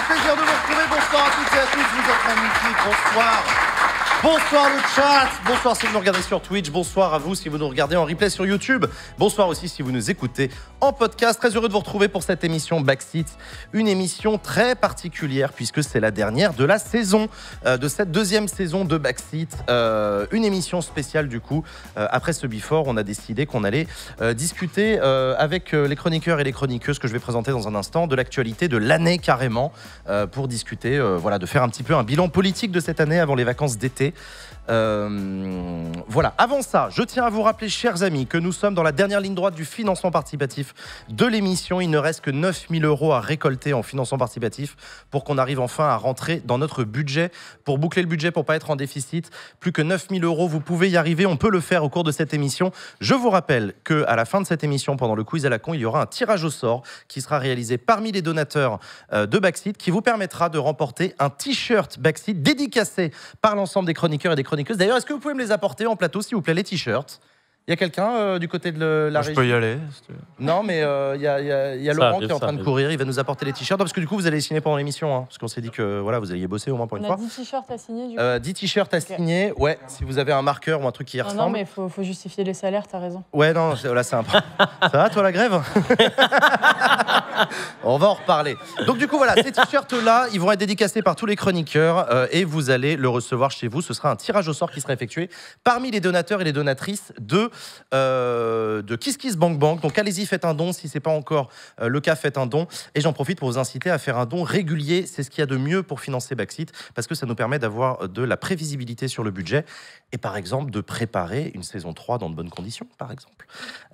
plaisir de vous retrouver. Bonsoir à toutes et à tous. Vous êtes magnifiques. Bonsoir. Bonsoir le chat. Bonsoir si vous nous regardez sur Twitch. Bonsoir à vous si vous nous regardez en replay sur YouTube. Bonsoir aussi si vous nous écoutez en podcast. Très heureux de vous retrouver pour cette émission Backseat. Une émission très particulière puisque c'est la dernière de la saison, de cette deuxième saison de Backseat. Une émission spéciale du coup. Après ce Before, on a décidé qu'on allait discuter avec les chroniqueurs et les chroniqueuses que je vais présenter dans un instant de l'actualité de l'année carrément pour discuter, voilà, de faire un petit peu un bilan politique de cette année avant les vacances d'été. Voilà. Avant ça, je tiens à vous rappeler, chers amis, que nous sommes dans la dernière ligne droite du financement participatif de l'émission. Il ne reste que 9 000 € à récolter en financement participatif pour qu'on arrive enfin à rentrer dans notre budget, pour boucler le budget, pour pas être en déficit. Plus que 9 000 €, vous pouvez y arriver, on peut le faire au cours de cette émission. Je vous rappelle qu'à la fin de cette émission, pendant le quiz à la con, il y aura un tirage au sort qui sera réalisé parmi les donateurs de Backseat, qui vous permettra de remporter un t-shirt Backseat dédicacé par l'ensemble des chroniqueurs et des chroniqueuses. D'ailleurs, est-ce que vous pouvez me les apporter en plateau, s'il vous plaît, les t-shirts? Il y a quelqu'un du côté de la régie? Je peux y aller. Non, mais il y a Laurent qui est en train de courir. Il va nous apporter les t-shirts. Parce que du coup, vous allez les signer pendant l'émission. Parce qu'on s'est dit que voilà, vous alliez bosser au moins pour une fois. On a 10 t-shirts à signer, du coup. 10 t-shirts à signer. Ouais, si vous avez un marqueur ou un truc qui y ressemble. Non, mais il faut justifier les salaires, t'as raison. Ouais, non, là, c'est un peu... Ça va, toi, la grève? On va en reparler. Donc, du coup, voilà, ces t-shirts-là, ils vont être dédicacés par tous les chroniqueurs et vous allez le recevoir chez vous. Ce sera un tirage au sort qui sera effectué parmi les donateurs et les donatrices de Kiss Kiss Bank Bank. Donc allez-y, faites un don. Si c'est pas encore le cas, faites un don. Et j'en profite pour vous inciter à faire un don régulier. C'est ce qu'il y a de mieux pour financer Backseat, parce que ça nous permet d'avoir de la prévisibilité sur le budget et par exemple de préparer une saison 3 dans de bonnes conditions, par exemple.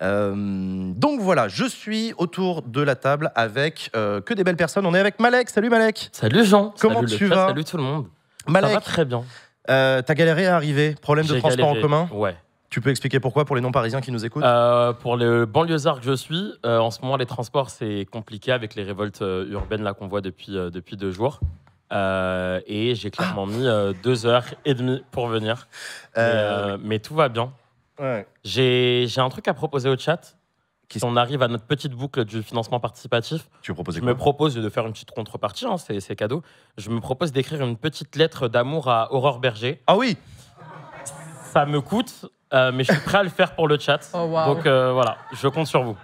Donc voilà, je suis autour de la table avec que des belles personnes. On est avec Malek. Salut Malek. Salut Jean. Comment salut tu vas? Salut tout le monde. Malek, ça va très bien. T'as galéré à arriver? Problème de transport en commun? Ouais. Tu peux expliquer pourquoi pour les non-parisiens qui nous écoutent? Pour le banlieusard que je suis, en ce moment, les transports, c'est compliqué avec les révoltes urbaines là, qu'on voit depuis 2 jours. Et j'ai clairement mis 2h30 pour venir. Mais tout va bien. Ouais. J'ai un truc à proposer au chat. Si on arrive à notre petite boucle du financement participatif, Tu proposes je me propose de faire une petite contrepartie, hein, c'est cadeau. Je me propose d'écrire une petite lettre d'amour à Aurore Berger. Ah oui. Ça me coûte... mais je suis prêt à le faire pour le chat. Oh, wow. Donc voilà, je compte sur vous.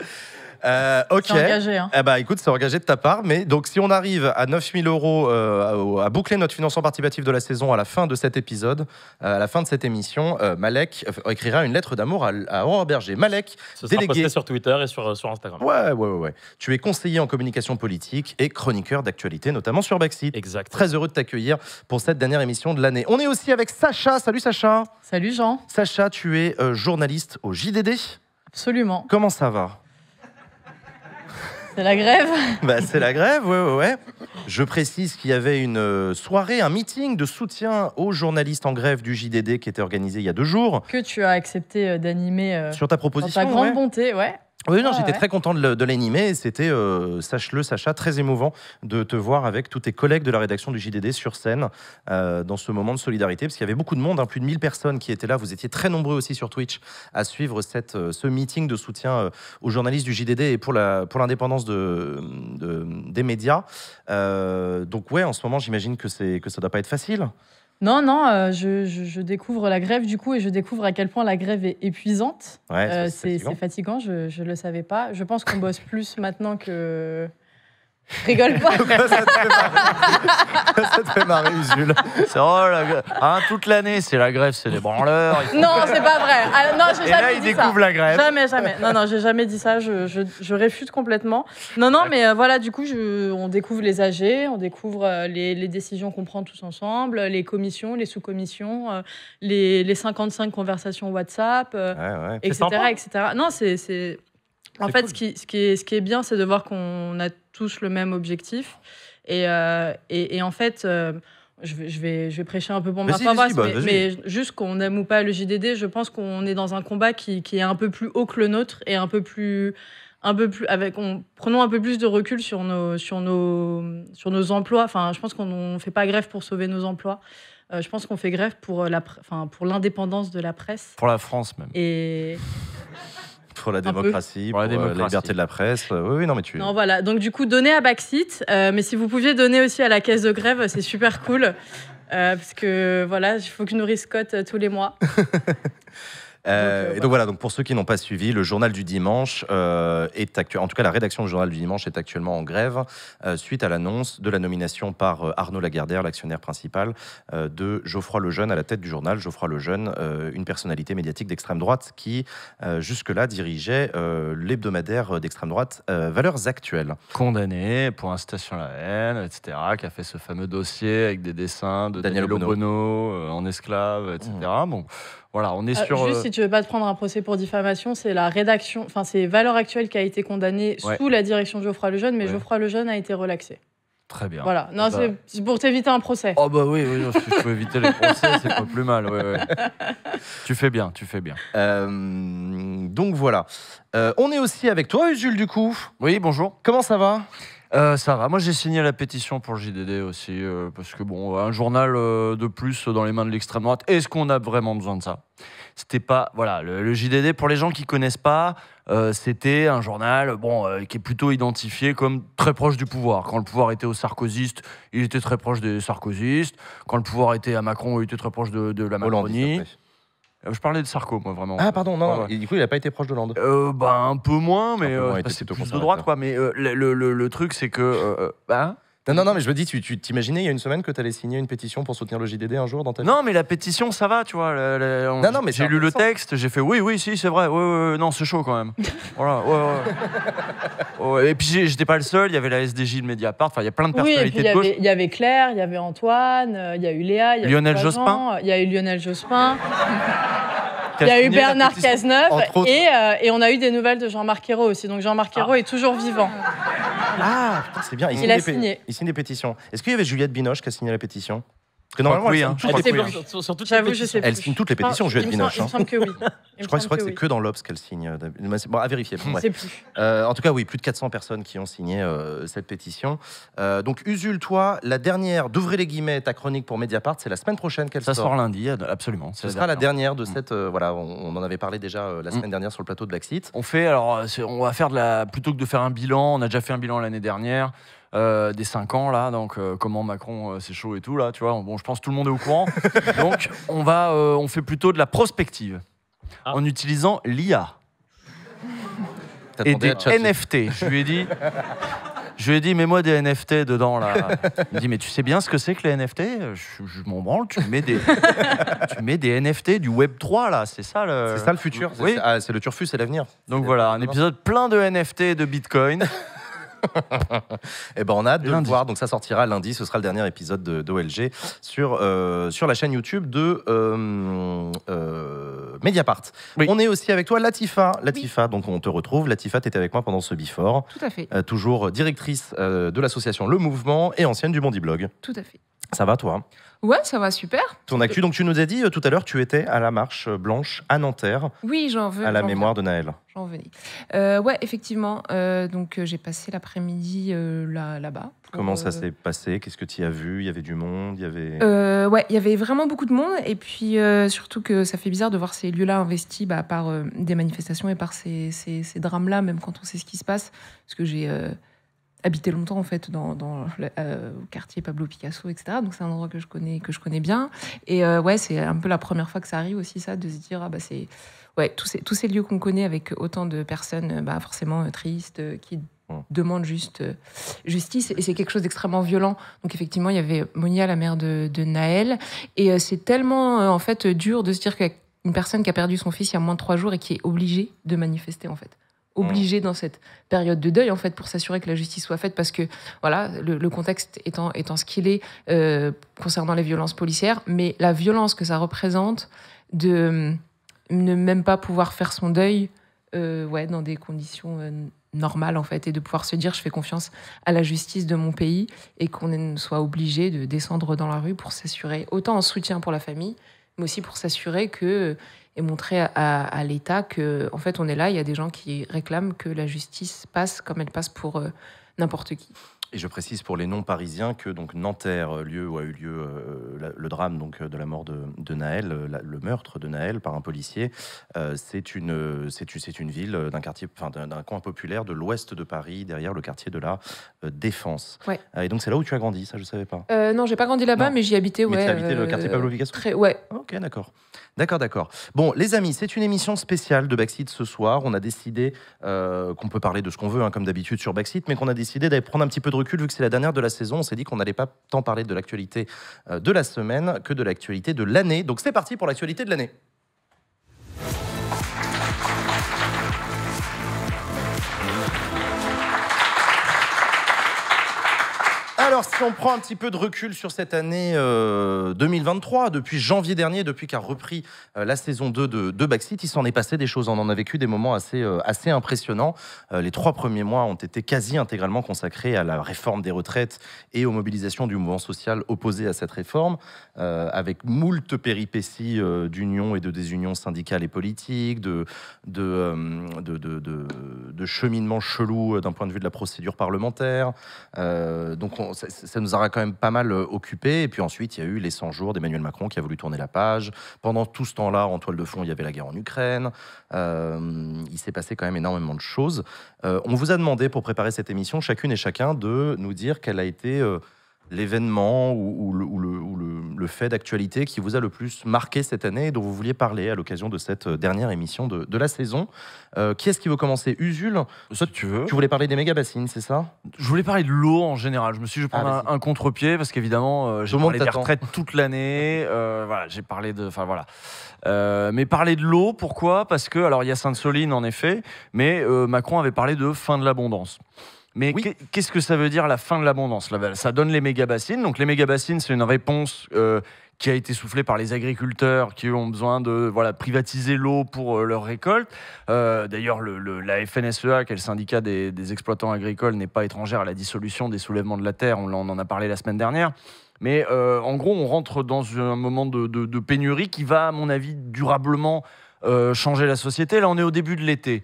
Ok. C'est engagé, hein. Eh ben, écoute, c'est engagé de ta part. Mais donc, si on arrive à 9 000 € à boucler notre financement participatif de la saison à la fin de cet épisode, à la fin de cette émission, Malek écrira une lettre d'amour à Aurore Berger. Malek, Ce sera délégué. posté sur Twitter et sur Instagram. Ouais. Tu es conseiller en communication politique et chroniqueur d'actualité, notamment sur Backseat. Exact. Très heureux de t'accueillir pour cette dernière émission de l'année. On est aussi avec Sacha. Salut Sacha. Salut Jean. Sacha, tu es journaliste au JDD. Absolument. Comment ça va? C'est la grève. Bah, c'est la grève, ouais. Je précise qu'il y avait une soirée, un meeting de soutien aux journalistes en grève du JDD qui était organisé il y a 2 jours. Que tu as accepté d'animer Sur ta dans proposition, ta grande ouais. bonté, ouais. Oui, non, Ouais, j'étais ouais. très content de l'animer et c'était, sache-le, Sacha, très émouvant de te voir avec tous tes collègues de la rédaction du JDD sur scène dans ce moment de solidarité, parce qu'il y avait beaucoup de monde, plus de 1000 personnes qui étaient là. Vous étiez très nombreux aussi sur Twitch à suivre ce meeting de soutien aux journalistes du JDD et pour l'indépendance des médias. Donc ouais, en ce moment, j'imagine que ça doit pas être facile. Non, je découvre la grève du coup et je découvre à quel point la grève est épuisante. Ouais, C'est fatigant, je le savais pas. Je pense qu'on bosse plus maintenant que... Rigole pas. Ça te fait marrer, Usul. C'est toute l'année, c'est la grève, c'est les branleurs. Non, c'est pas vrai. Ah, non, j'ai Et là, jamais ils dit ça. découvrent la grève. Jamais. Non, j'ai jamais dit ça. Je réfute complètement. Non, mais voilà, du coup, on découvre les AG, on découvre les décisions qu'on prend tous ensemble, les commissions, les sous-commissions, les 55 conversations WhatsApp, Ouais. etc. Non, c'est... En fait, cool. ce qui est bien, c'est de voir qu'on a tous le même objectif. Et en fait, je vais prêcher un peu pour ma paroisse, mais juste qu'on aime ou pas le JDD, je pense qu'on est dans un combat qui est un peu plus haut que le nôtre et un peu plus prenons un peu plus de recul sur nos emplois. Enfin, je pense qu'on ne fait pas grève pour sauver nos emplois. Je pense qu'on fait grève pour l'indépendance de la presse. Pour la France même. Et Pour la démocratie, pour la liberté de la presse. Oui, non, mais tu... Non, voilà. Donc, du coup, donnez à Backseat. Mais si vous pouviez donner aussi à la caisse de grève, c'est super cool. Parce que, voilà, il faut que je nourrisse Scott tous les mois. Et donc voilà, donc pour ceux qui n'ont pas suivi, le journal du dimanche est actuellement, en tout cas la rédaction du journal du dimanche est actuellement en grève suite à l'annonce de la nomination par Arnaud Lagardère, l'actionnaire principal, de Geoffroy Lejeune à la tête du journal. Geoffroy Lejeune, une personnalité médiatique d'extrême droite qui jusque-là dirigeait l'hebdomadaire d'extrême droite Valeurs Actuelles. Condamné pour incitation à la haine, etc., qui a fait ce fameux dossier avec des dessins de Daniel Obono en esclave, etc. Bon. Voilà, on est sur. Juste si tu veux pas te prendre un procès pour diffamation, c'est la rédaction, enfin c'est Valeurs Actuelles qui a été condamnée sous la direction de Geoffroy Lejeune, mais Geoffroy Lejeune a été relaxé. Très bien. Voilà, non, c'est pour t'éviter un procès. Oh bah oui, si je peux éviter les procès, c'est pas plus mal. Ouais. Tu fais bien. Donc voilà. On est aussi avec toi, Usul, du coup. Oui, bonjour. Comment ça va ? Ça va. Moi, j'ai signé la pétition pour le JDD aussi, parce que bon, un journal de plus dans les mains de l'extrême droite. Est-ce qu'on a vraiment besoin de ça ? C'était pas, voilà, le JDD pour les gens qui connaissent pas, c'était un journal, qui est plutôt identifié comme très proche du pouvoir. Quand le pouvoir était aux sarkozystes, il était très proche des sarkozystes. Quand le pouvoir était à Macron, il était très proche de la Macronie. Je parlais de Sarko, moi, vraiment. Ah, pardon, non. Et du coup, il n'a pas été proche d'Hollande. Un peu moins, mais c'est plus de droite, quoi. Mais le truc, c'est que... Non, mais je me dis, tu t'imaginais il y a une semaine que tu allais signer une pétition pour soutenir le JDD un jour dans ta vie ? Non, mais la pétition, ça va, tu vois. Non, mais j'ai lu le texte, j'ai fait oui, si, c'est vrai. Non, c'est chaud quand même. Voilà, ouais. Et puis, j'étais pas le seul, il y avait la SDJ de Mediapart, enfin, il y a plein de personnalités de gauche. Il y avait Claire, il y avait Antoine, il y a eu Léa, il y a Lionel Jospin. Il y a eu Lionel Jospin. Il y a eu Bernard Cazeneuve et on a eu des nouvelles de Jean-Marc Ayrault aussi. Donc Jean-Marc Ayrault est toujours vivant. Ah, putain, c'est bien. Il a signé. Il signe des pétitions. Est-ce qu'il y avait Juliette Binoche qui a signé la pétition ? Parce que normalement, elle signe toutes les pétitions, Juliette Binoche. Il me semble que oui. Je crois que c'est que dans l'Obs qu'elle signe. Bon, à vérifier. Je ne sais plus. En tout cas, oui, plus de 400 personnes qui ont signé cette pétition. Donc, Usul, toi, la dernière, d'ouvrez les guillemets, ta chronique pour Mediapart, c'est la semaine prochaine qu'elle sort. Ça sort lundi, absolument. Ce sera la dernière de cette... voilà, on en avait parlé déjà la semaine dernière sur le plateau de Backseat. On va faire plutôt que de faire un bilan, on a déjà fait un bilan l'année dernière. Des 5 ans là, donc comment Macron c'est chaud et tout là, tu vois. Bon, je pense que tout le monde est au courant. Donc on fait plutôt de la prospective en utilisant l'IA et des NFT. Je lui ai dit mets-moi des NFT dedans là. Il me dit mais tu sais bien ce que c'est que les NFT ? Je m'en branle. Tu mets des NFT du Web 3 là, c'est ça le. C'est ça le futur. Oui. C'est le turfu, c'est l'avenir. Donc voilà, un épisode plein de NFT et de Bitcoin. Et on a hâte de le voir. Donc ça sortira lundi. Ce sera le dernier épisode d'OLG sur la chaîne YouTube de Mediapart. Oui. On est aussi avec toi, Latifa. Latifa, donc on te retrouve. Latifa, tu étais avec moi pendant ce Before. Tout à fait. Toujours directrice de l'association Le Mouvement et ancienne du Bondi Blog. Tout à fait. Ça va, toi ? Ouais, ça va super. Ton actu, donc tu nous as dit tout à l'heure, tu étais à la marche blanche à Nanterre. Oui, j'en veux. À la mémoire de Naël. J'en venais. Ouais, effectivement. Donc j'ai passé l'après-midi là-bas. Comment ça s'est passé ? Qu'est-ce que tu y as vu ? Il y avait du monde ? Ouais, il y avait vraiment beaucoup de monde. Et puis surtout que ça fait bizarre de voir ces lieux-là investis par des manifestations et par ces drames-là, même quand on sait ce qui se passe. Parce que j'ai habité longtemps en fait dans au quartier Pablo Picasso, etc. Donc c'est un endroit que je connais bien. Et ouais, c'est un peu la première fois que ça arrive aussi, ça, de se dire c'est tous ces lieux qu'on connaît avec autant de personnes forcément tristes qui demandent juste justice, et c'est quelque chose d'extrêmement violent. Donc effectivement, il y avait Monia, la mère de Naël, et c'est tellement en fait dur de se dire qu'une personne qui a perdu son fils il y a moins de 3 jours et qui est obligée de manifester en fait. Obligé dans cette période de deuil en fait pour s'assurer que la justice soit faite, parce que voilà, le contexte étant ce qu'il est concernant les violences policières, mais la violence que ça représente de ne même pas pouvoir faire son deuil dans des conditions normales en fait, et de pouvoir se dire je fais confiance à la justice de mon pays, et qu'on soit obligé de descendre dans la rue pour s'assurer, autant en soutien pour la famille, mais aussi pour s'assurer et montrer à l'État que en fait on est là, il y a des gens qui réclament que la justice passe comme elle passe pour n'importe qui. Et je précise pour les non-parisiens que donc Nanterre, lieu où a eu lieu le drame donc, de la mort de Nahel, le meurtre de Nahel par un policier, c'est une ville d'un quartier, enfin d'un coin populaire de l'ouest de Paris, derrière le quartier de la Défense. Ouais. Et donc c'est là où tu as grandi, ça je savais pas. Non, j'ai pas grandi là-bas, mais j'y habitais. Mais tu as habité le quartier Pablo Picasso. Ouais. Ok, d'accord. D'accord. Bon, les amis, c'est une émission spéciale de Backseat ce soir. On a décidé qu'on peut parler de ce qu'on veut, comme d'habitude sur Backseat, mais qu'on a décidé d'aller prendre un petit peu de recul, vu que c'est la dernière de la saison. On s'est dit qu'on n'allait pas tant parler de l'actualité de la semaine que de l'actualité de l'année. Donc c'est parti pour l'actualité de l'année. Alors, si on prend un petit peu de recul sur cette année 2023, depuis janvier dernier, depuis qu'a repris la saison 2 de Backseat, il s'en est passé des choses. On en a vécu des moments assez impressionnants. Les 3 premiers mois ont été quasi intégralement consacrés à la réforme des retraites et aux mobilisations du mouvement social opposé à cette réforme, avec moult péripéties d'unions et de désunions syndicales et politiques, de cheminement chelou d'un point de vue de la procédure parlementaire. Donc, ça nous aura quand même pas mal occupé. Et puis ensuite, il y a eu les 100 jours d'Emmanuel Macron qui a voulu tourner la page. Pendant tout ce temps-là, en toile de fond, il y avait la guerre en Ukraine. Il s'est passé quand même énormément de choses. On vous a demandé, pour préparer cette émission, chacune et chacun, de nous dire quel a été l'événement ou le fait d'actualité qui vous a le plus marqué cette année et dont vous vouliez parler à l'occasion de cette dernière émission de la saison. Qui est-ce qui veut commencer? Usul, si tu veux. Tu voulais parler des méga-bassines, c'est ça? Je voulais parler de l'eau en général. Je me suis dit, je vais prendre un contre-pied parce qu'évidemment, j'ai parlé des retraites toute l'année. Voilà, j'ai parlé de... Enfin, voilà. Mais parler de l'eau, pourquoi? Parce que, alors, il y a Sainte-Soline, en effet, mais Macron avait parlé de fin de l'abondance. Mais oui. Qu'est-ce que ça veut dire la fin de l'abondance? Ça donne les méga-bassines. Donc les méga-bassines, c'est une réponse qui a été soufflée par les agriculteurs qui ont besoin de privatiser l'eau pour leur récolte. D'ailleurs, la FNSEA, qui est le syndicat des exploitants agricoles, n'est pas étrangère à la dissolution des soulèvements de la terre. On en a parlé la semaine dernière. Mais en gros, on rentre dans un moment de pénurie qui va, à mon avis, durablement changer la société. Là, on est au début de l'été.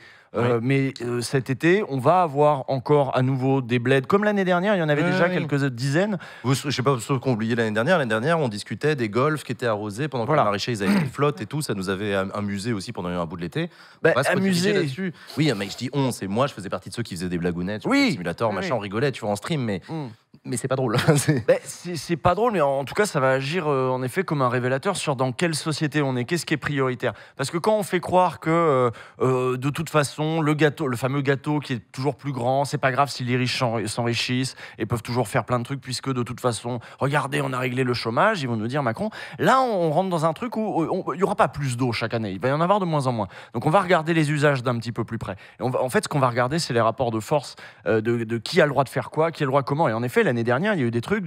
Mais cet été, on va avoir encore à nouveau des bleds. Comme l'année dernière, il y en avait déjà quelques dizaines. Je ne sais pas ceux qu'on oubliait l'année dernière. L'année dernière, on discutait des golfs qui étaient arrosés pendant que les maraîchers ils avaient des flottes et tout. Ça nous avait amusé aussi pendant un bout de l'été. Amusé là-dessus. Oui, mais je dis on, c'est moi, je faisais partie de ceux qui faisaient des blagounettes sur le simulator, machin, on rigolait, tu vois, en stream, mais c'est pas drôle. C'est pas drôle, mais en tout cas, ça va agir en effet comme un révélateur sur dans quelle société on est, qu'est-ce qui est prioritaire. Parce que quand on fait croire que de toute façon, le fameux gâteau qui est toujours plus grand, c'est pas grave si les riches s'enrichissent et peuvent toujours faire plein de trucs, puisque de toute façon, regardez, on a réglé le chômage, ils vont nous dire Macron. Là, on rentre dans un truc où il n'y aura pas plus d'eau chaque année, il va y en avoir de moins en moins. Donc on va regarder les usages d'un petit peu plus près. Et en fait, ce qu'on va regarder, c'est les rapports de force de qui a le droit de faire quoi, qui a le droit comment. Et en effet, l'année dernière, il y a eu des trucs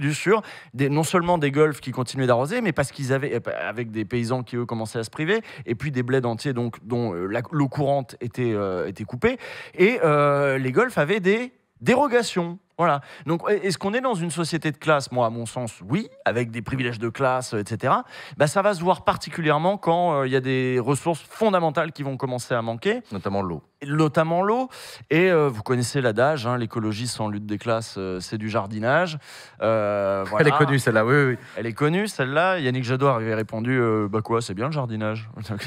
non seulement des golfs qui continuaient d'arroser, mais parce qu'ils avaient, avec des paysans qui eux commençaient à se priver, et puis des bleds entiers dont l'eau courante était coupée, et les golfs avaient des dérogations. Voilà. Donc, est-ce qu'on est dans une société de classe? Moi, à mon sens, oui, avec des privilèges de classe, etc. Ça va se voir particulièrement quand il y a des ressources fondamentales qui vont commencer à manquer. Notamment l'eau. Et vous connaissez l'adage, l'écologie sans lutte des classes, c'est du jardinage. Voilà. Elle est connue, celle-là, oui. Elle est connue, celle-là. Yannick Jadot avait répondu, c'est bien le jardinage. Donc,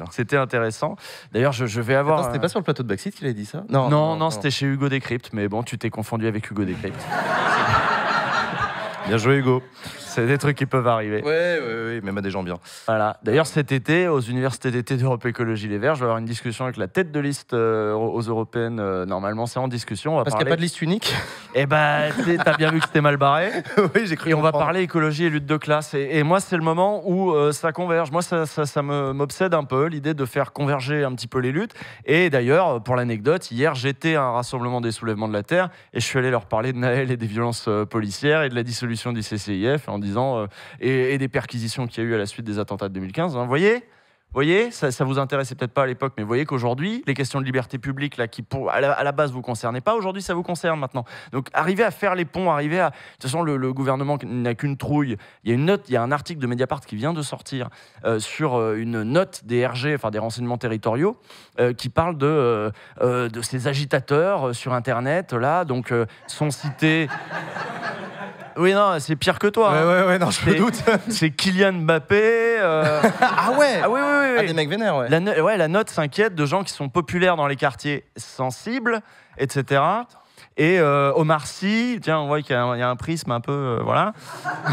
c'était intéressant. D'ailleurs, je vais avoir... Attends, c'était pas sur le plateau de Backseat qu'il a dit ça? Non, c'était chez Hugo Décrypte, mais bon, tu t'es confondu avec Hugo Décrypte. Bien joué, Hugo. C'est des trucs qui peuvent arriver. Oui, même à des gens bien. Voilà. D'ailleurs, cet été, aux universités d'été d'Europe Écologie Les Verts, je vais avoir une discussion avec la tête de liste aux européennes. Normalement, c'est en discussion. Parce qu'il n'y a pas de liste unique. T'as bien vu que c'était mal barré. Oui, j'ai cru. Et on va parler écologie et lutte de classe. Et moi, c'est le moment où ça converge. Moi, ça m'obsède un peu, l'idée de faire converger un petit peu les luttes. Et d'ailleurs, pour l'anecdote, hier, j'étais à un rassemblement des soulèvements de la Terre et je suis allé leur parler de Nahel et des violences policières et de la dissolution du CCIF en disant et des perquisitions qu'il y a eu à la suite des attentats de 2015. Vous voyez, voyez, ça vous intéressait peut-être pas à l'époque, mais vous voyez qu'aujourd'hui, les questions de liberté publique, là, qui à la base vous concernaient pas, aujourd'hui, ça vous concerne maintenant. Donc, arriver à faire les ponts, de toute façon, le gouvernement n'a qu'une trouille. Il y a un article de Mediapart qui vient de sortir sur une note des RG, enfin des renseignements territoriaux, qui parle de ces agitateurs sur Internet, là, donc sont cités. Oui, non, c'est pire que toi. Ouais, non, je me doute. C'est Kylian Mbappé. Ah ouais. Ah oui. Ah, des mecs vénères, ouais. La note s'inquiète de gens qui sont populaires dans les quartiers sensibles, etc. Et Omar Sy, tiens, on voit qu'il y a un prisme un peu, voilà.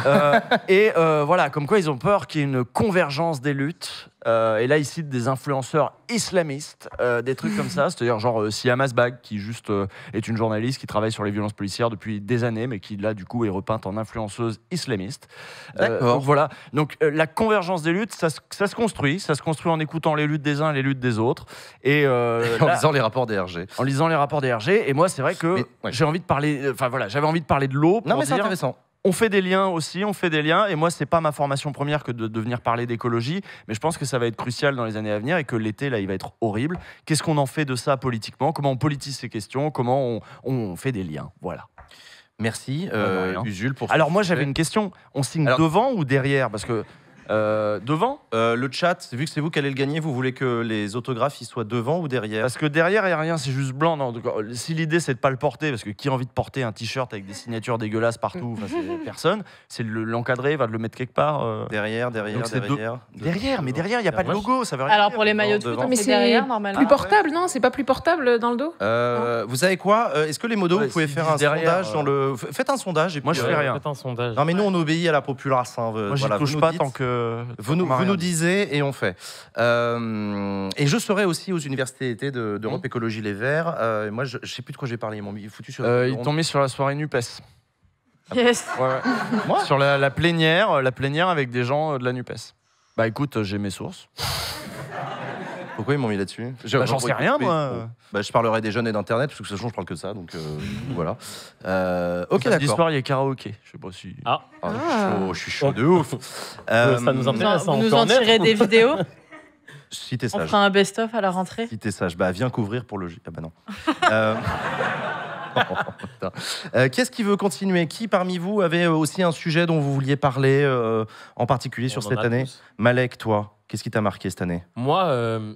Voilà, comme quoi ils ont peur qu'il y ait une convergence des luttes. Et là, ils citent des influenceurs islamistes, des trucs comme ça, c'est-à-dire genre Siam Asbag, qui juste est une journaliste qui travaille sur les violences policières depuis des années, mais qui là, du coup, est repeinte en influenceuse islamiste. D'accord. Donc voilà. Donc la convergence des luttes, ça se construit. Ça se construit en écoutant les luttes des uns et les luttes des autres. Et en lisant les rapports des RG. En lisant les rapports des RG. Et moi, c'est vrai que j'ai envie de parler. Enfin voilà, j'avais envie de parler de l'eau. Non, mais c'est intéressant. On fait des liens aussi, et moi, c'est pas ma formation première que de venir parler d'écologie, mais je pense que ça va être crucial dans les années à venir et que l'été, là, il va être horrible. Qu'est-ce qu'on en fait de ça politiquement? Comment on politise ces questions? Comment on fait des liens? Voilà. Merci, Usul, pour Alors moi, j'avais une question. On signe devant ou derrière? Parce que devant le chat, vu que c'est vous qui allez le gagner, vous voulez que les autographes ils soient devant ou derrière? Parce que derrière, il n'y a rien, c'est juste blanc. Non, si l'idée, c'est de ne pas le porter, parce que qui a envie de porter un t-shirt avec des signatures dégueulasses partout? Personne. C'est l'encadrer, va le mettre quelque part. Derrière. Derrière, mais derrière, il n'y a pas de logo, ça veut rien Alors dire. pour les maillots de foot, mais c'est c'est derrière, normalement. plus portable, non? C'est pas plus portable dans le dos? Vous savez quoi? Est-ce que les modos, vous pouvez faire un sondage dans le... Faites un sondage. Et puis, moi, je fais rien. Faites un sondage. Non, mais nous, on obéit à la populace. Hein. Moi, je ne touche pas tant que... Vous nous disiez et on fait. Et je serai aussi aux universités d'été d'Europe Écologie Les Verts. Moi, je ne sais plus de quoi j'ai parlé. Ils m'ont foutu sur... ils t'ont mis sur la soirée NUPES. Yes. Moi sur la plénière avec des gens de la NUPES. Bah écoute, j'ai mes sources. Pourquoi ils m'ont mis là-dessus? J'en sais rien, moi. Bah, je parlerai des jeunes et d'Internet, parce que de toute façon, je parle que de ça. Donc voilà. Ok, d'accord. D'histoire, il y a karaoké. Je sais pas si... Je suis chaud de ouf. Ça nous intéresse. Vous nous en tirez des vidéos? Si t'es On sage. fera un best-of à la rentrée. Si t'es sage. Bah, viens couvrir pour le... Ah bah non. Qu'est-ce qui veut continuer? Qui parmi vous avait aussi un sujet dont vous vouliez parler en particulier sur cette année? Malek, toi, qu'est-ce qui t'a marqué cette année? Moi,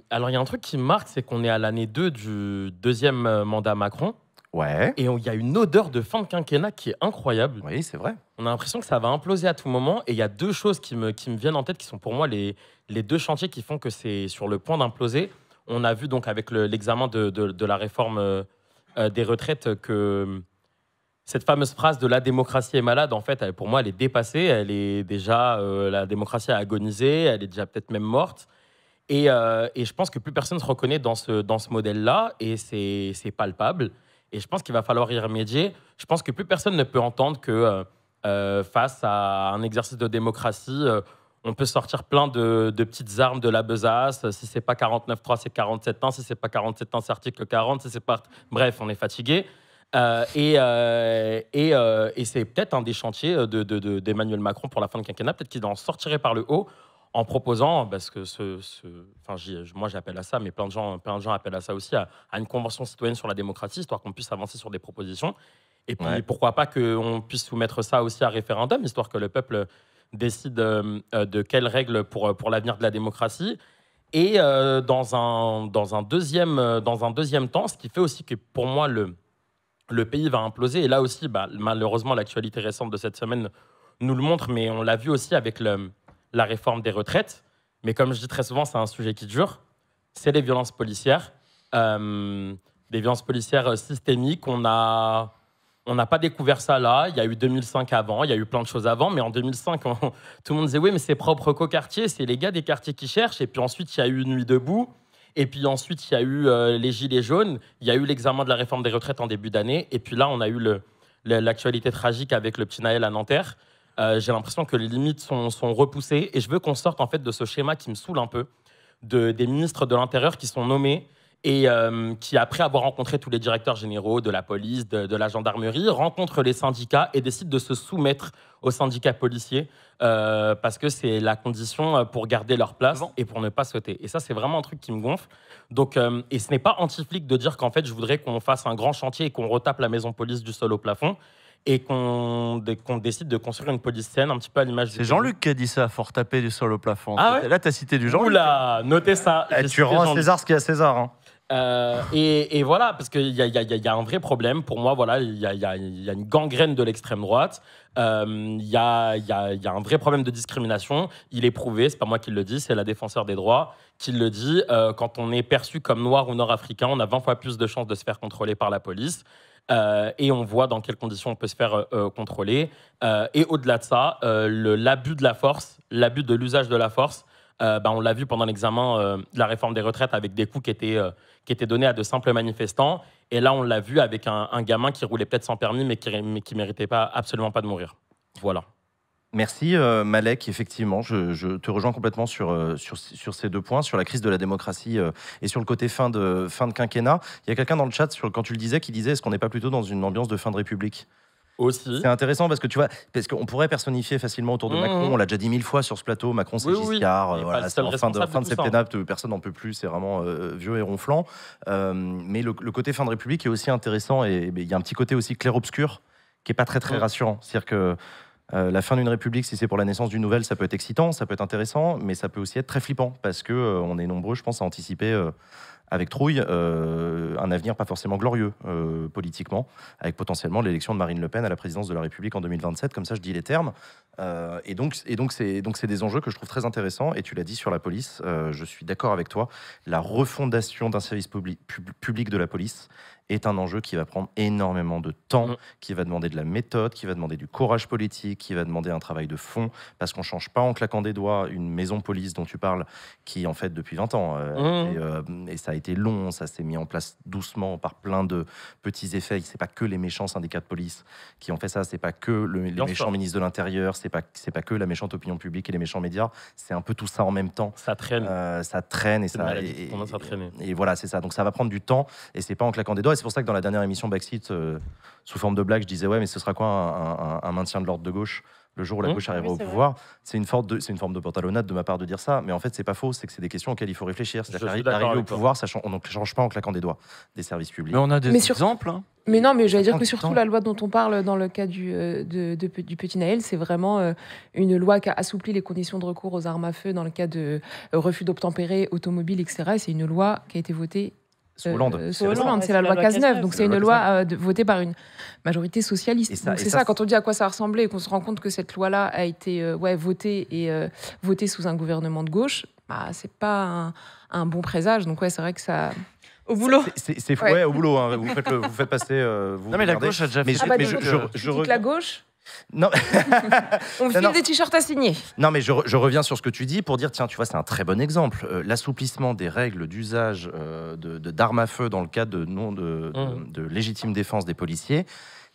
alors il y a un truc qui me marque, c'est qu'on est à l'année 2 du deuxième mandat Macron. Ouais. Et il y a une odeur de fin de quinquennat qui est incroyable. Oui, c'est vrai. On a l'impression que ça va imploser à tout moment. Et il y a deux choses qui me viennent en tête, qui sont pour moi les deux chantiers qui font que c'est sur le point d'imploser. On a vu donc avec l'examen de la réforme des retraites que cette fameuse phrase de la démocratie est malade, en fait, pour moi, elle est dépassée. Elle est déjà, la démocratie a agonisé, elle est déjà peut-être même morte. Et je pense que plus personne ne se reconnaît dans ce modèle-là, et c'est palpable. Et je pense qu'il va falloir y remédier. Je pense que plus personne ne peut entendre que face à un exercice de démocratie, on peut sortir plein de petites armes de la besace. Si c'est pas 49.3, c'est 47.1. Si c'est pas 47.1, c'est article 40. Si c'est pas... Bref, on est fatigué. Et c'est peut-être un des chantiers d'Emmanuel Macron pour la fin de quinquennat. Peut-être qu'il en sortirait par le haut en proposant, parce que moi j'appelle à ça, mais plein de gens appellent à ça aussi, à une convention citoyenne sur la démocratie, histoire qu'on puisse avancer sur des propositions. Et puis pourquoi pas qu'on puisse soumettre ça aussi à référendum, histoire que le peuple décide de quelles règles pour l'avenir de la démocratie. Et dans un deuxième temps, ce qui fait aussi que pour moi le pays va imploser. Et là aussi, malheureusement, l'actualité récente de cette semaine nous le montre, mais on l'a vu aussi avec la réforme des retraites. Mais comme je dis très souvent, c'est un sujet qui dure. C'est les violences policières. Des violences policières systémiques. On n'a pas découvert ça là. Il y a eu 2005 avant, il y a eu plein de choses avant. Mais en 2005, tout le monde disait « Oui, mais c'est propre qu'aux quartiers, c'est les gars des quartiers qui cherchent. » Et puis ensuite, il y a eu Nuit debout. Et puis ensuite, il y a eu les Gilets jaunes. Il y a eu l'examen de la réforme des retraites en début d'année. Et puis là, on a eu l'actualité tragique avec le petit Naël à Nanterre. J'ai l'impression que les limites sont repoussées. Et je veux qu'on sorte en fait de ce schéma qui me saoule un peu, des ministres de l'Intérieur qui sont nommés et qui, après avoir rencontré tous les directeurs généraux de la police, de la gendarmerie, rencontre les syndicats et décide de se soumettre aux syndicats policiers parce que c'est la condition pour garder leur place et pour ne pas sauter. Et ça, c'est vraiment un truc qui me gonfle. Donc, et ce n'est pas anti-flic de dire qu'en fait, je voudrais qu'on fasse un grand chantier et qu'on retape la maison police du sol au plafond et qu'on décide de construire une police saine, un petit peu à l'image du... C'est Jean-Luc qui a dit ça, fort taper du sol au plafond. Ah ouais, là, t'as cité du Jean-Luc. Oula, notez ça. Tu rends à César ce qu'il y a à César. Hein. Et voilà, parce qu'il y a un vrai problème. Pour moi, voilà, il y a une gangrène de l'extrême droite. Il y a un vrai problème de discrimination. Il est prouvé, c'est pas moi qui le dis, c'est la défenseur des droits qui le dit. Quand on est perçu comme noir ou nord-africain, on a 20 fois plus de chances de se faire contrôler par la police. Et on voit dans quelles conditions on peut se faire contrôler. Et au-delà de ça, l'abus de la force, l'abus de l'usage de la force, on l'a vu pendant l'examen de la réforme des retraites avec des coups qui étaient donnés à de simples manifestants. Et là, on l'a vu avec un gamin qui roulait peut-être sans permis, mais qui méritait absolument pas de mourir. Voilà. Merci Malek, effectivement, je te rejoins complètement sur ces 2 points, sur la crise de la démocratie et sur le côté fin de quinquennat. Il y a quelqu'un dans le chat, quand tu le disais, qui disait est-ce qu'on n'est pas plutôt dans une ambiance de fin de République ? Aussi. C'est intéressant parce que tu vois, parce qu'on pourrait personnifier facilement autour de Macron, on l'a déjà dit 1000 fois sur ce plateau, Macron c'est Giscard, voilà, c'est en fin de septennat, personne n'en peut plus, c'est vraiment vieux et ronflant. Mais le côté fin de République est aussi intéressant et il y a un petit côté aussi clair-obscur qui n'est pas très rassurant. C'est-à-dire que la fin d'une république, si c'est pour la naissance d'une nouvelle, ça peut être excitant, ça peut être intéressant, mais ça peut aussi être très flippant parce que on est nombreux, je pense, à anticiper avec trouille un avenir pas forcément glorieux politiquement, avec potentiellement l'élection de Marine Le Pen à la présidence de la République en 2027. Comme ça, je dis les termes. Et donc, c'est des enjeux que je trouve très intéressants. Et tu l'as dit sur la police, je suis d'accord avec toi. La refondation d'un service public de la police est un enjeu qui va prendre énormément de temps, qui va demander de la méthode, qui va demander du courage politique, qui va demander un travail de fond, parce qu'on ne change pas en claquant des doigts une maison police dont tu parles, qui en fait depuis 20 ans. Et ça a été long, ça s'est mis en place doucement par plein de petits effets. C'est pas que les méchants syndicats de police qui ont fait ça, c'est pas que les méchants ministres de l'Intérieur, c'est pas que la méchante opinion publique et les méchants médias, c'est un peu tout ça en même temps. Ça traîne. Ça traîne et voilà, c'est ça. Donc ça va prendre du temps et c'est pas en claquant des doigts. Et c'est pour ça que dans la dernière émission Backseat, sous forme de blague, je disais ouais, mais ce sera quoi un maintien de l'ordre de gauche le jour où la gauche arrivera au pouvoir? C'est une forme de pantalonnade de ma part de dire ça, mais en fait c'est pas faux, c'est que c'est des questions auxquelles il faut réfléchir. C'est-à-dire qu'arriver au pouvoir, on ne change pas en claquant des doigts des services publics. Mais on a des exemples. Hein. Mais non, mais j'allais dire que surtout la loi dont on parle dans le cas du petit Naël, c'est vraiment une loi qui a assoupli les conditions de recours aux armes à feu dans le cas de refus d'obtempérer, automobile, etc. Et c'est une loi qui a été votée sous Hollande. C'est la loi Cazeneuve. Donc c'est une loi votée par une majorité socialiste. Donc c'est ça, quand on dit à quoi ça ressemblait et qu'on se rend compte que cette loi-là a été votée sous un gouvernement de gauche, c'est pas un bon présage. Donc c'est vrai que ça... Au boulot. C'est fou, au boulot. Hein. Vous faites passer... non mais la gauche a déjà fait... je la gauche. Non. On file des t-shirts à signer. Non, mais je reviens sur ce que tu dis pour dire, tiens, tu vois, c'est un très bon exemple. L'assouplissement des règles d'usage d'armes à feu dans le cas de légitime défense des policiers,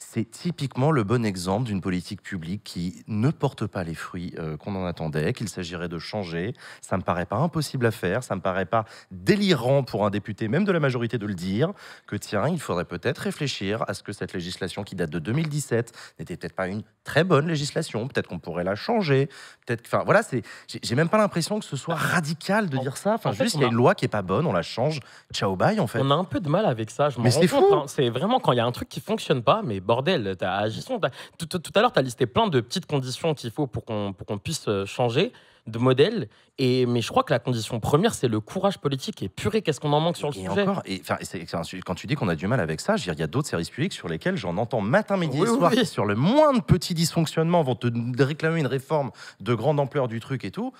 c'est typiquement le bon exemple d'une politique publique qui ne porte pas les fruits qu'on en attendait, qu'il s'agirait de changer. Ça me paraît pas impossible à faire, ça me paraît pas délirant pour un député, même de la majorité, de le dire, que tiens, il faudrait peut-être réfléchir à ce que cette législation qui date de 2017 n'était peut-être pas une très bonne législation, peut-être qu'on pourrait la changer, peut-être, enfin voilà, j'ai même pas l'impression que ce soit radical de dire ça, enfin juste il y a une loi qui est pas bonne, on la change, ciao bye en fait. On a un peu de mal avec ça, mais c'est fou. Hein. C'est vraiment quand il y a un truc qui fonctionne pas, mais bordel, tout à l'heure, tu as listé plein de petites conditions qu'il faut pour qu'on puisse changer de modèle. Mais je crois que la condition première, c'est le courage politique. Et purée, qu'est-ce qu'on en manque sur le sujet. Quand tu dis qu'on a du mal avec ça, il y a d'autres services publics sur lesquels j'en entends matin, midi et soir, qui, sur le moindre petit dysfonctionnement, vont te réclamer une réforme de grande ampleur du truc et tout.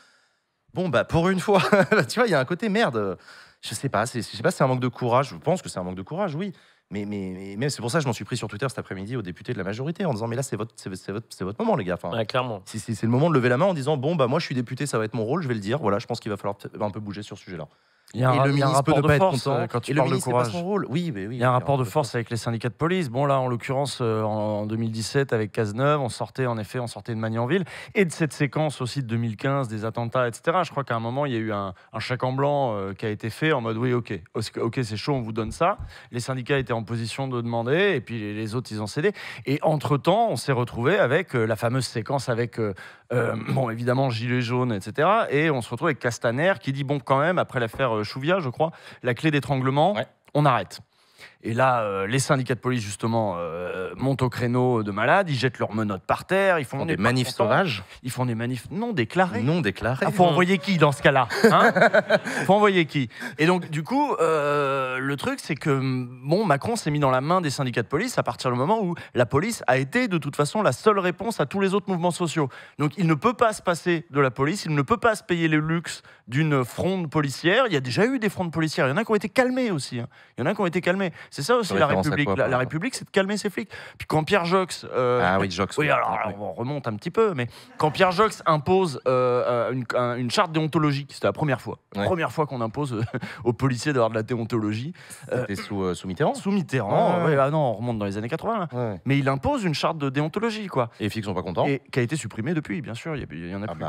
Bon, pour une fois, tu vois, il y a un côté merde. Je sais pas, c'est un manque de courage. Je pense que c'est un manque de courage, oui. Mais c'est pour ça que je m'en suis pris sur Twitter cet après-midi aux députés de la majorité en disant mais là c'est votre moment les gars. Enfin, clairement. C'est le moment de lever la main en disant bon moi je suis député, ça va être mon rôle, je vais le dire. Voilà, je pense qu'il va falloir un peu bouger sur ce sujet-là. Il y a un rapport de force quand tu parles de courage. Son rôle. Oui, mais oui. Il y a un rapport de force avec les syndicats de police. Bon, là, en l'occurrence, en 2017, avec Cazeneuve, on sortait de Magnanville et de cette séquence aussi de 2015, des attentats, etc. Je crois qu'à un moment, il y a eu un chèque en blanc qui a été fait en mode oui, ok, c'est chaud, on vous donne ça. Les syndicats étaient en position de demander et puis les autres, ils ont cédé. Et entre-temps, on s'est retrouvé avec la fameuse séquence avec, bon, évidemment, Gilets jaunes, etc. Et on se retrouve avec Castaner qui dit, bon, quand même, après l'affaire Chouviat, je crois, la clé d'étranglement, on arrête. Et là, les syndicats de police, justement, montent au créneau de malades, ils jettent leurs menottes par terre, ils font des manifs sauvages. Ils font des manifs non déclarés. Non déclarés. Il faut envoyer qui dans ce cas-là, hein? Faut envoyer qui? Et donc, du coup, le truc, c'est que bon, Macron s'est mis dans la main des syndicats de police à partir du moment où la police a été, de toute façon, la seule réponse à tous les autres mouvements sociaux. Donc, il ne peut pas se passer de la police, il ne peut pas se payer le luxe d'une fronde policière. Il y a déjà eu des frondes policières. Il y en a qui ont été calmées aussi. Hein. Il y en a qui ont été calmées. C'est ça aussi la République. La République, c'est de calmer ses flics. Puis quand Pierre Jox... Jox. Oui, alors on remonte un petit peu, mais quand Pierre Jox impose une charte déontologique, c'était la première fois. Ouais. Première fois qu'on impose aux policiers d'avoir de la déontologie. C'était sous Mitterrand. Sous Mitterrand, non, on remonte dans les années 80. Ouais. Mais il impose une charte de déontologie, quoi. Et les flics sont pas contents. Et qui a été supprimée depuis, bien sûr. Il y en a plus.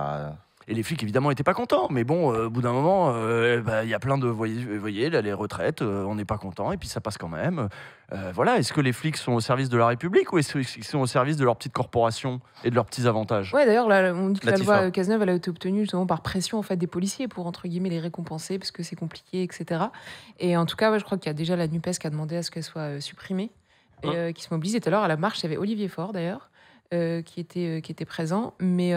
Et les flics, évidemment, n'étaient pas contents. Mais bon, au bout d'un moment, il y a plein de... Vous voyez, là, les retraites, on n'est pas content. Et puis, ça passe quand même. Voilà. Est-ce que les flics sont au service de la République ou est-ce qu'ils sont au service de leurs petites corporations et de leurs petits avantages? Ouais, d'ailleurs, là, on dit que la loi Cazeneuve, elle a été obtenue justement par pression en fait, des policiers pour, entre guillemets, les récompenser parce que c'est compliqué, etc. Et en tout cas, je crois qu'il y a déjà la NUPES qui a demandé à ce qu'elle soit supprimée et qui se mobilise. Et tout à l'heure, à la marche, il y avait Olivier Faure, d'ailleurs, qui était présent. Mais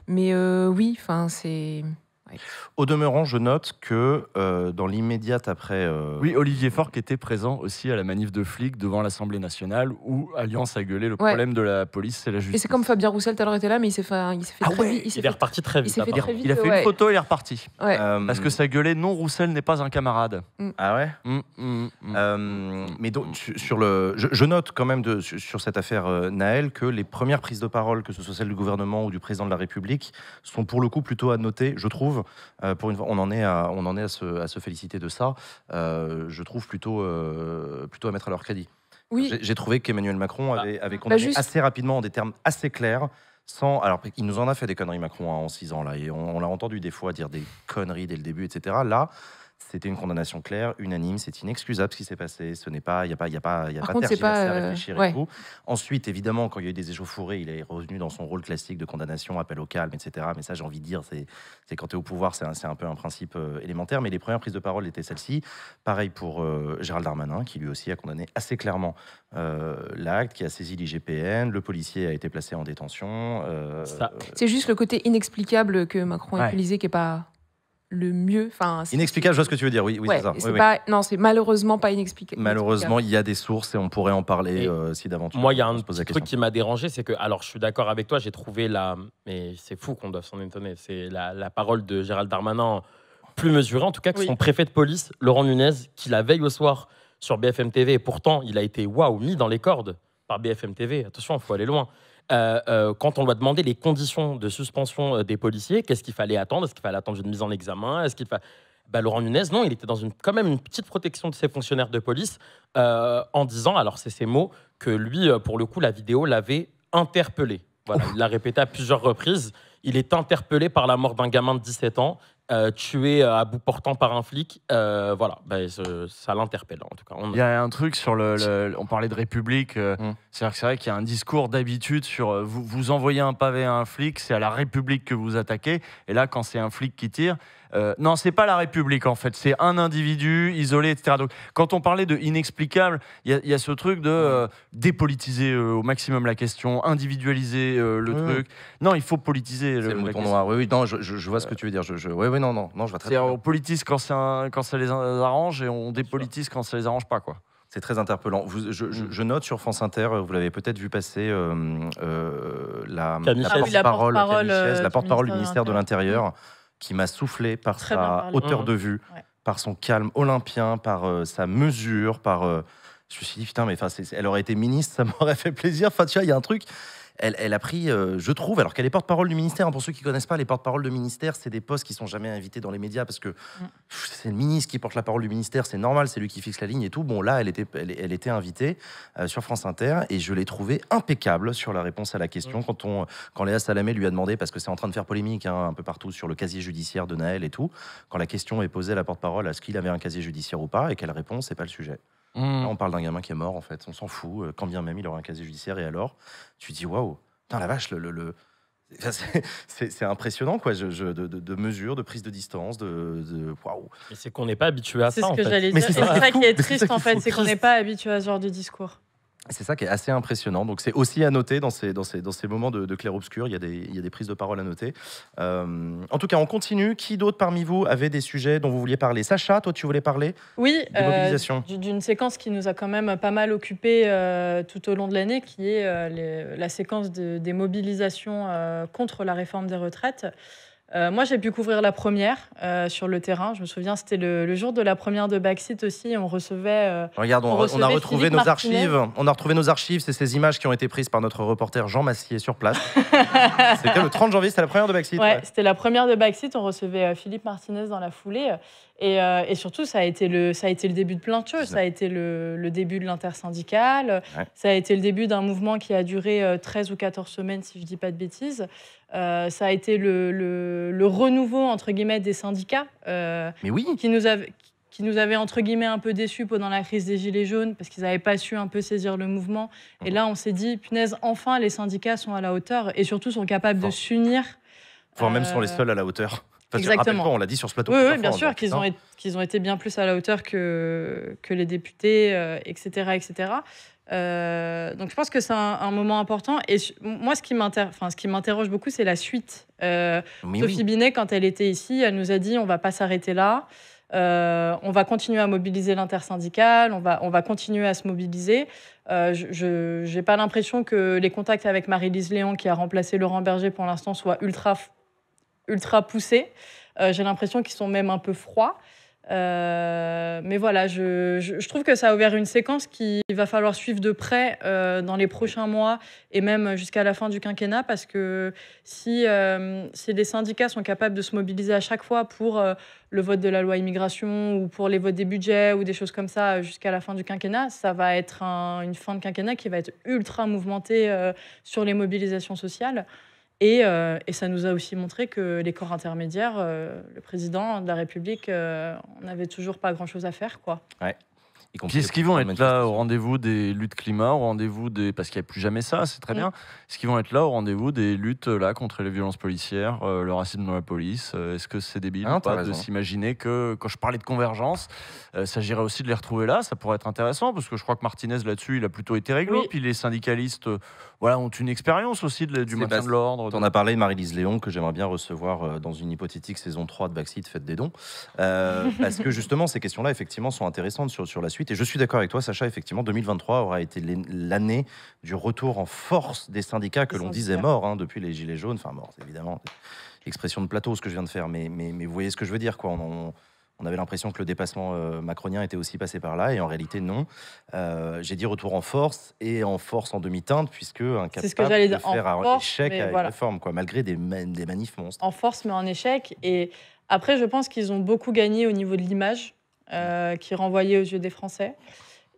oui, enfin, c'est... Ouais. Au demeurant, je note que dans l'immédiate après... Oui, Olivier Faure qui était présent aussi à la manif de flics devant l'Assemblée nationale où Alliance a gueulé le problème de la police, c'est la justice. Et c'est comme Fabien Roussel tout à l'heure était là, mais il s'est fait très vite. Il est reparti très vite. Il a fait une photo et il est reparti. Ouais. Parce que ça gueulait, non, Roussel n'est pas un camarade. Ah ouais. Mais donc, je note quand même sur cette affaire Nahel que les premières prises de parole, que ce soit celle du gouvernement ou du président de la République, sont pour le coup plutôt à noter, je trouve. Pour une fois, on en est à se féliciter de ça. Je trouve plutôt à mettre à leur crédit. Oui. J'ai trouvé qu'Emmanuel Macron avait condamné assez rapidement, en des termes assez clairs. Alors, il nous en a fait des conneries, Macron, en 6 ans, là, et on l'a entendu des fois dire des conneries dès le début, etc. Là, c'était une condamnation claire, unanime, c'est inexcusable ce qui s'est passé. Ce n'est pas, il y a pas tergiversé à réfléchir et tout. Ensuite, évidemment, quand il y a eu des échauffourées, il est revenu dans son rôle classique de condamnation, appel au calme, etc. Mais ça, j'ai envie de dire, c'est quand tu es au pouvoir, c'est un peu un principe élémentaire. Mais les premières prises de parole étaient celles-ci. Pareil pour Gérald Darmanin, qui lui aussi a condamné assez clairement l'acte, qui a saisi l'IGPN. Le policier a été placé en détention. C'est juste le côté inexplicable que Macron a utilisé qui n'est pas... le mieux. Inexplicable, je vois ce que tu veux dire, oui, ouais, c'est ça. Non, c'est malheureusement pas inexplicable. Malheureusement, il y a des sources et on pourrait en parler si d'aventure. Moi, il y a un petit truc qui m'a dérangé, c'est que, alors je suis d'accord avec toi, j'ai trouvé mais c'est fou qu'on doive s'en étonner, c'est la parole de Gérald Darmanin plus mesurée, en tout cas, que son préfet de police, Laurent Nunez, qui la veille au soir sur BFM TV, et pourtant, il a été mis dans les cordes par BFM TV. Attention, il faut aller loin. Quand on lui a demandé les conditions de suspension des policiers, qu'est-ce qu'il fallait attendre? Est-ce qu'il fallait attendre une mise en examen? Laurent Nunez, non, il était dans quand même une petite protection de ses fonctionnaires de police en disant, alors c'est ses mots, que lui, pour le coup, la vidéo l'avait interpellé. Voilà, il l'a répété à plusieurs reprises. Il est interpellé par la mort d'un gamin de 17 ans, tué à bout portant par un flic. Ça l'interpelle, en tout cas. Il y a un truc sur on parlait de République. C'est vrai qu'il y a un discours d'habitude sur vous envoyez un pavé à un flic, c'est à la République que vous attaquez. Et là, quand c'est un flic qui tire, non, c'est pas la République en fait, c'est un individu isolé, etc. Donc, quand on parlait de inexplicable, il y a ce truc de dépolitiser au maximum la question, individualiser le truc. Non, il faut politiser. C'est le mouton noir. Oui, non, je vois ce que tu veux dire. Je vois très bien. On politise quand ça les arrange et on dépolitise quand ça les arrange pas, quoi. C'est très interpellant. Je note sur France Inter, vous l'avez peut-être vu passer, la porte-parole du ministère de l'Intérieur, qui m'a soufflé par sa hauteur de vue, par son calme olympien, par sa mesure, je me suis dit, putain, mais elle aurait été ministre, ça m'aurait fait plaisir. Enfin, tu vois, il y a un truc... elle a pris, je trouve, alors qu'elle est porte-parole du ministère. Pour ceux qui connaissent pas, les porte-paroles de ministère, c'est des postes qui sont jamais invités dans les médias parce que c'est le ministre qui porte la parole du ministère, c'est normal, c'est lui qui fixe la ligne et tout. Bon, là, elle était invitée sur France Inter et je l'ai trouvée impeccable sur la réponse à la question quand Léa Salamé lui a demandé, parce que c'est en train de faire polémique un peu partout sur le casier judiciaire de Naël et tout, quand la question est posée à la porte-parole, est-ce qu'il avait un casier judiciaire ou pas, et qu'elle répond, c'est pas le sujet. Là, on parle d'un gamin qui est mort, en fait. On s'en fout. Quand bien même il aura un casier judiciaire, et alors tu te dis, waouh, putain, la vache, c'est impressionnant, quoi, de mesures, de prise de distance, waouh. Mais c'est qu'on n'est pas habitué à ça. C'est ce que j'allais dire. C'est ça qui est triste, en fait, c'est qu'on n'est pas habitué à ce genre de discours. C'est ça qui est assez impressionnant. Donc c'est aussi à noter dans ces moments de clair-obscur. Il y a des prises de parole à noter. En tout cas, on continue. Qui d'autre parmi vous avait des sujets dont vous vouliez parler? Sacha, toi, tu voulais parler? Oui, des mobilisations. D'une séquence qui nous a quand même pas mal occupé tout au long de l'année, qui est la séquence des mobilisations contre la réforme des retraites. Moi, j'ai pu couvrir la première sur le terrain. Je me souviens, c'était le jour de la première de Backseat aussi. On recevait. Regarde, on a retrouvé nos archives. On a retrouvé nos archives. C'est ces images qui ont été prises par notre reporter Jean Massier sur place. C'était le 30 janvier, c'était la première de Backseat. Ouais, c'était la première de Backseat. On recevait Philippe Martinez dans la foulée. Et surtout, ça a été le début de plein de choses. Ça a été le début de l'intersyndicale. Ouais. Ça a été le début d'un mouvement qui a duré 13 ou 14 semaines, si je ne dis pas de bêtises. Ça a été le renouveau, entre guillemets, des syndicats. Mais oui. Qui nous avaient, entre guillemets, un peu déçus pendant la crise des Gilets jaunes, parce qu'ils n'avaient pas su un peu saisir le mouvement. Et là, on s'est dit, punaise, enfin, les syndicats sont à la hauteur et surtout sont capables de s'unir. Voire même sont les seuls à la hauteur. Enfin, exactement. On l'a dit sur ce plateau. Oui, bien sûr, qu'ils ont été bien plus à la hauteur que les députés, etc. etc. Donc je pense que c'est un moment important. Et moi, ce qui m'interroge beaucoup, c'est la suite. Sophie Binet, quand elle était ici, elle nous a dit on ne va pas s'arrêter là. On va continuer à mobiliser l'intersyndicale, on va continuer à se mobiliser. Je n'ai pas l'impression que les contacts avec Marie-Lise Léon, qui a remplacé Laurent Berger pour l'instant, soient ultra poussés. J'ai l'impression qu'ils sont même un peu froids. Mais voilà, je trouve que ça a ouvert une séquence qu'il va falloir suivre de près dans les prochains mois et même jusqu'à la fin du quinquennat, parce que si les syndicats sont capables de se mobiliser à chaque fois pour le vote de la loi immigration ou pour les votes des budgets ou des choses comme ça jusqu'à la fin du quinquennat, ça va être une fin de quinquennat qui va être ultra mouvementée sur les mobilisations sociales. Et ça nous a aussi montré que les corps intermédiaires, le président de la République, on n'avait toujours pas grand-chose à faire, quoi. Ouais. Est-ce qu'ils vont être là au rendez-vous des luttes climat, au rendez-vous parce qu'il n'y a plus jamais ça, c'est très bien. Est-ce qu'ils vont être là au rendez-vous des luttes là contre les violences policières, le racisme dans la police? Est-ce que c'est débile ou pas de s'imaginer que, quand je parlais de convergence, s'agirait aussi de les retrouver là? Ça pourrait être intéressant, parce que je crois que Martinez là-dessus, il a plutôt été réglo. Oui. Puis les syndicalistes ont une expérience aussi du maintien de l'ordre. On a parlé de Marie-Lise Léon, que j'aimerais bien recevoir dans une hypothétique saison 3 de Backseat, faites des dons. Parce que justement, ces questions-là, effectivement, sont intéressantes sur la suite. Et je suis d'accord avec toi, Sacha, effectivement, 2023 aura été l'année du retour en force des syndicats que l'on disait morts depuis les Gilets jaunes. Enfin, morts, évidemment, expression de plateau, ce que je viens de faire. Mais vous voyez ce que je veux dire, quoi. On avait l'impression que le dépassement macronien était aussi passé par là, et en réalité, non. J'ai dit retour en force, et en force en demi-teinte, puisque incapable de faire un échec à une réforme, quoi, malgré des manifs monstres. En force, mais en échec. Et après, je pense qu'ils ont beaucoup gagné au niveau de l'image qui renvoyait aux yeux des Français.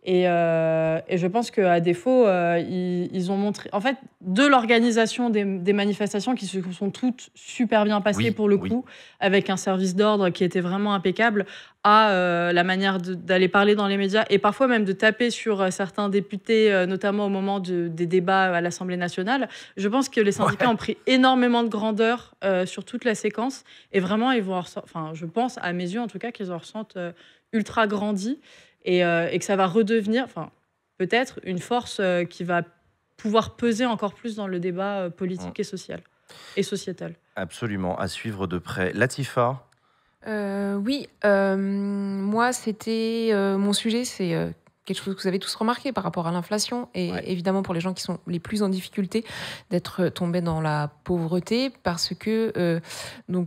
Et je pense qu'à défaut, ils ont montré... En fait, de l'organisation des manifestations qui se sont toutes super bien passées pour le coup, avec un service d'ordre qui était vraiment impeccable, à la manière d'aller parler dans les médias et parfois même de taper sur certains députés, notamment au moment des débats à l'Assemblée nationale. Je pense que les syndicats ont pris énormément de grandeur sur toute la séquence, et vraiment, ils vont je pense, à mes yeux en tout cas, qu'ils en ressentent ultra grandi. Et que ça va redevenir, peut-être, une force qui va pouvoir peser encore plus dans le débat politique et social et sociétal. Absolument, à suivre de près. Latifa? Oui, moi, c'était mon sujet, c'est quelque chose que vous avez tous remarqué par rapport à l'inflation et évidemment pour les gens qui sont les plus en difficulté d'être tombés dans la pauvreté parce que nous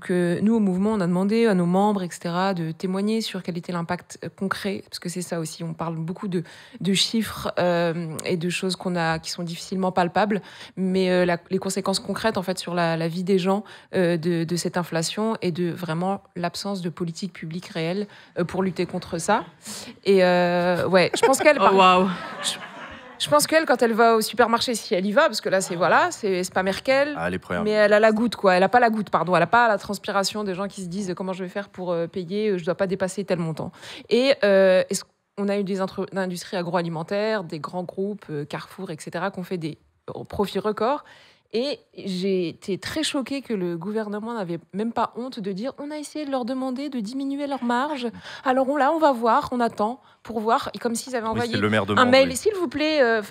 au mouvement on a demandé à nos membres etc de témoigner sur quel était l'impact concret parce que c'est ça aussi, on parle beaucoup de chiffres et de choses qui sont difficilement palpables mais les conséquences concrètes en fait sur la vie des gens de cette inflation et de vraiment l'absence de politique publique réelle pour lutter contre ça et je pense qu'elle je pense qu'elle quand elle va au supermarché si elle y va parce que là c'est pas Merkel mais elle a la goutte quoi, elle a pas la goutte pardon, elle a pas la transpiration des gens qui se disent comment je vais faire pour payer, je dois pas dépasser tel montant et on a eu des industries agroalimentaires, des grands groupes Carrefour etc qui ont fait des profits records. Et j'ai été très choquée que le gouvernement n'avait même pas honte de dire on a essayé de leur demander de diminuer leur marge. Alors on va voir, on attend pour voir. Et comme s'ils avaient envoyé un mail. S'il vous plaît,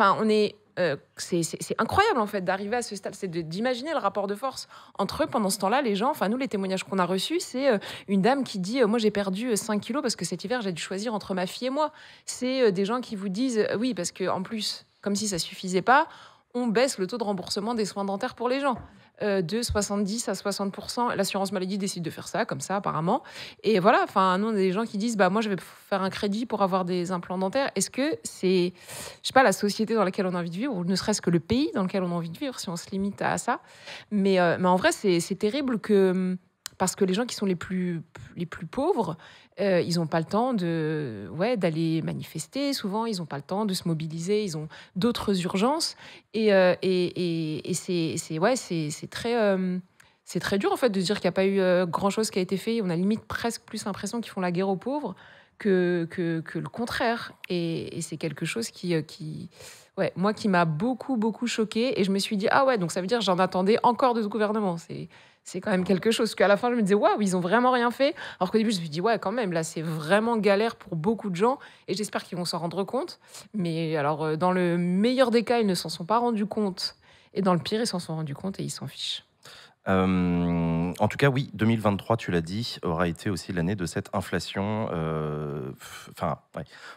c'est incroyable en fait d'arriver à ce stade. C'est d'imaginer le rapport de force entre eux. Pendant ce temps-là, les gens, nous les témoignages qu'on a reçus, c'est une dame qui dit moi j'ai perdu 5 kilos parce que cet hiver j'ai dû choisir entre ma fille et moi. C'est des gens qui vous disent oui parce qu'en plus, comme si ça suffisait pas, on baisse le taux de remboursement des soins dentaires pour les gens de 70 à 60%. L'assurance maladie décide de faire ça, comme ça, apparemment. Et voilà, nous, on a des gens qui disent moi, je vais faire un crédit pour avoir des implants dentaires. Est-ce que c'est, je sais pas, la société dans laquelle on a envie de vivre, ou ne serait-ce que le pays dans lequel on a envie de vivre, si on se limite à ça. Mais en vrai, c'est terrible parce que les gens qui sont les plus pauvres, ils n'ont pas le temps d'aller manifester. Souvent, ils n'ont pas le temps de se mobiliser. Ils ont d'autres urgences. Et c'est très dur en fait de dire qu'il n'y a pas eu grand-chose qui a été fait. On a limite presque plus l'impression qu'ils font la guerre aux pauvres que le contraire. Et c'est quelque chose qui moi, qui m'a beaucoup, beaucoup choquée. Et je me suis dit, donc ça veut dire que j'en attendais encore de ce gouvernement. C'est quand même quelque chose. Parce qu'à la fin, je me disais, waouh, ils ont vraiment rien fait. Alors qu'au début, je me suis dit, quand même, là, c'est vraiment galère pour beaucoup de gens. Et j'espère qu'ils vont s'en rendre compte. Mais alors, dans le meilleur des cas, ils ne s'en sont pas rendus compte. Et dans le pire, ils s'en sont rendus compte et ils s'en fichent. En tout cas, oui, 2023, tu l'as dit, aura été aussi l'année de cette inflation.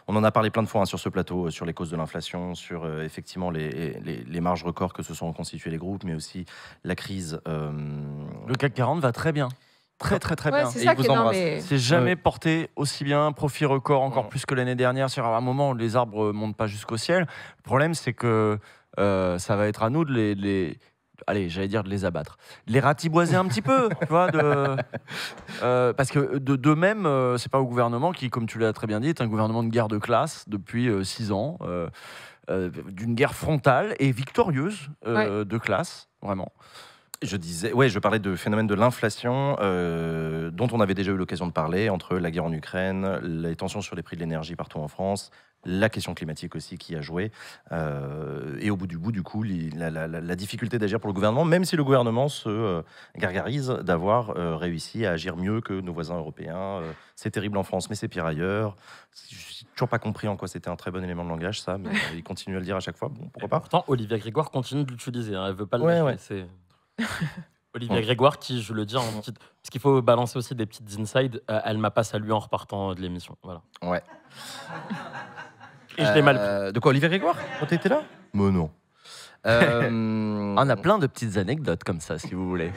On en a parlé plein de fois sur ce plateau, sur les causes de l'inflation, sur effectivement les marges records que se sont constitués les groupes, mais aussi la crise. Le CAC 40 va très bien. Très bien. C'est ça qui est énorme. C'est jamais porté aussi bien, profit record encore plus que l'année dernière. Sur un moment, les arbres montent pas jusqu'au ciel. Le problème, c'est que ça va être à nous de allez, j'allais dire de les abattre, de les ratiboiser un petit peu, tu vois, parce que d'eux-mêmes, c'est pas au gouvernement qui, comme tu l'as très bien dit, est un gouvernement de guerre de classe depuis 6 ans, d'une guerre frontale et victorieuse de classe, vraiment. Je parlais de phénomène de l'inflation dont on avait déjà eu l'occasion de parler entre la guerre en Ukraine, les tensions sur les prix de l'énergie partout en France, la question climatique aussi qui a joué, et au bout du coup, la difficulté d'agir pour le gouvernement, même si le gouvernement se gargarise d'avoir réussi à agir mieux que nos voisins européens. C'est terrible en France, mais c'est pire ailleurs. Je n'ai toujours pas compris en quoi c'était un très bon élément de langage, ça, mais il continue à le dire à chaque fois. Bon, pourquoi pas. Pourtant, Olivia Grégoire continue de l'utiliser. Elle ne veut pas le lâcher. C'est... Olivia Grégoire, qui, je le dis en petite... Parce qu'il faut balancer aussi des petites insides, elle m'a pas salué en repartant de l'émission. Voilà. Ouais. Et je l'ai mal pris. De quoi, Olivia Grégoire, quand t'étais là? Mais non. On a plein de petites anecdotes comme ça, si vous voulez.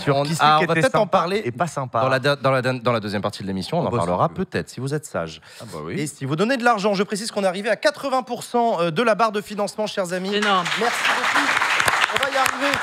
On va peut-être en parler et pas sympa. Dans la deuxième partie de l'émission, on en parlera peut-être, si vous êtes sage. Oui. Et si vous donnez de l'argent, je précise qu'on est arrivé à 80% de la barre de financement, chers amis. Énorme. Merci beaucoup. On va y arriver.